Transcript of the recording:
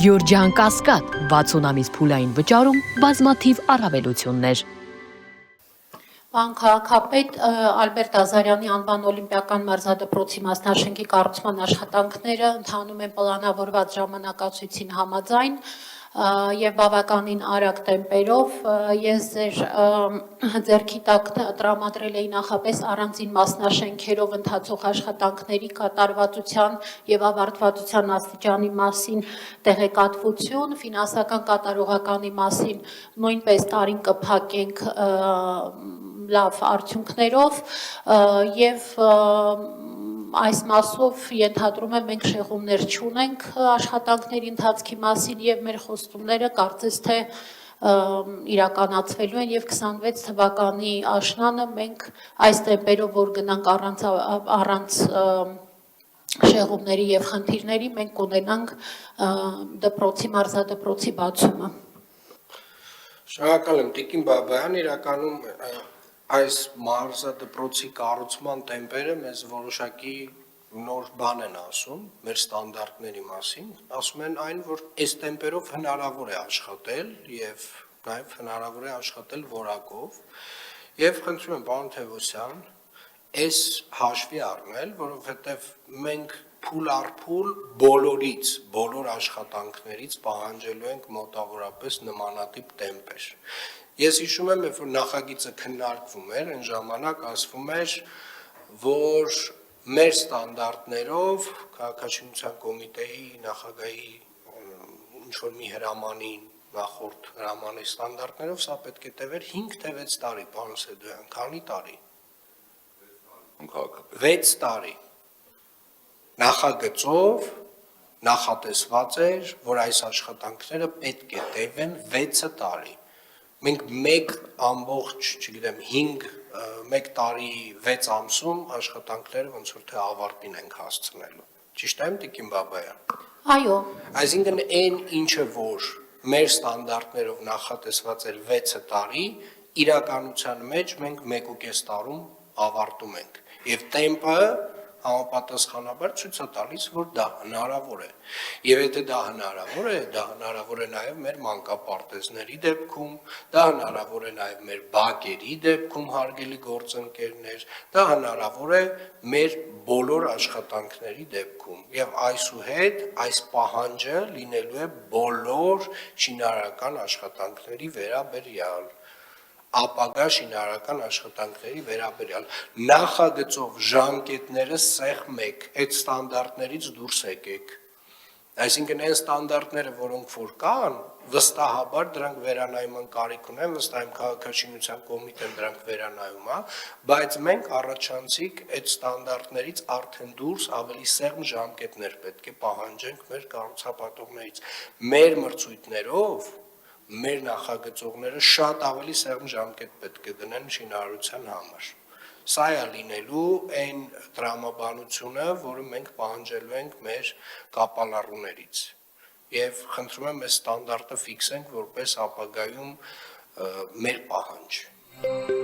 Գյորջյան Կասկադ 60 ամիս փուլային վճարում բազմաթիվ առավելություններ։ Պարոն քաղաքապետ, Ալբերտ Ազարյանի անվան օլիմպիական մարզադպրոցի մասնաշենքի կառուցման աշխատանքները ընթանում են պլանավորված ժամանակացույցին համաձայն եւ բավականին արագ տեմպերով։ Ես ձերքի տակ տրամադրել էի նախապես առանձին մասնաշենքերով ընթացող աշխատանքների կատարվածության եւ ավարտվածության աստիճանի մասին տեղեկատվություն, ֆինանսական կատարողականի մասին նույնպես տարին կփակենք լավ արդյունքներով եւ այս մասով ենթադրում եմ մենք շեղումներ չունենք աշխատանքների ընթացքի մասին եւ մեր խոստումները կարծես թե իրականացվելու են եւ 26 թվականի աշնանը մենք այս տեմպերով որ գնանք առանց շեղումների եւ խնդիրների մենք կունենանք դպրոցի մարզադպրոցի բացումը։ Շնորհակալ եմ Տիկին Բաբայան, իրականում այս մարզադպրոցի կառուցման տեմպերը մեզ որոշակի նոր բան են ասում մեր ստանդարտների մասին, ասում են այն, որ այս տեմպերով հնարավոր է աշխատել եւ նաեւ հնարավոր է աշխատել որակով եւ խնդրում եմ պարոն Թևոսյան այս հաշվի առնել, որովհետեւ մենք փուլ առ փուլ բոլոր աշխատանքներից պահանջելու ենք մոտավորապես նմանատիպ տեմպեր։ Ես հիշում եմ, երբ որ նախագիծը քննարկվում էր, այն ժամանակ ասվում էր, որ մեր ստանդարտներով քաղաքաշինության կոմիտեի նախագահի ինչ-որ մի հրամանի նախորդ հրամանի ստանդարտներով սա պետք է տևեր 5 թե 6 տարի, պարոն Սեդոյան, քանի տարի։ 6 տարի։ Նախագծով նախատեսված էր, որ այս աշխատանքները պետք է տևեն 6 տարի։ Մենք 1 տարի 6 ամսում աշխատանքները ոնց որ թե ավարտին ենք հասցնելու։ Ճիշտ եմ, Տիկին Բաբայան։ Այո։ Այսինքն այն ինչը որ մեր ստանդարտներով նախատեսված էր 6 տարի, իրականության մեջ մենք 1.5 տարում ավարտում ենք։ Եվ տեմպը համապատասխանաբար ցույց է տալիս, որ դա հնարավոր է։ Եվ եթե դա հնարավոր է նաև մեր մանկապարտեզների դեպքում, դա հնարավոր է նաև մեր բակերի դեպքում հարգելի գործընկերներ, դա հնարավոր է մեր բոլոր աշխատանքների դեպքում։ Եվ այսուհետ այս պահանջը լինելու է բոլոր շինարարական աշխատանքների վերաբերյալ։ Ապագա շինարարական աշխատանքների վերաբերյալ նախագծով ժամկետները սեղմեք, այդ ստանդարտներից դուրս եկեք։ Այսինքն այն ստանդարտները, որոնք որ կան, վստահաբար դրանք վերանայման կարիք ունեն, վստահ եմ քաղաքաշինության կոմիտեն դրանք վերանայում է, բայց մենք առաջանցիկ այդ ստանդարտներից արդեն դուրս ավելի սեղմ ժամկետներ պետք է պահանջենք մեր կառուցապատողներից։ Մեր մրցույթներով մեր նախագծողները շատ ավելի սեղմ ժամկետ պետք է դնեն շինարարության համար։ Սա է լինելու այն տրամաբանությունը, որը մենք պահանջելու ենք մեր կապալառուներից։ Եվ խնդրում եմ այս ստանդարտը ֆիքսենք որպես ապագայում մեր պահանջ։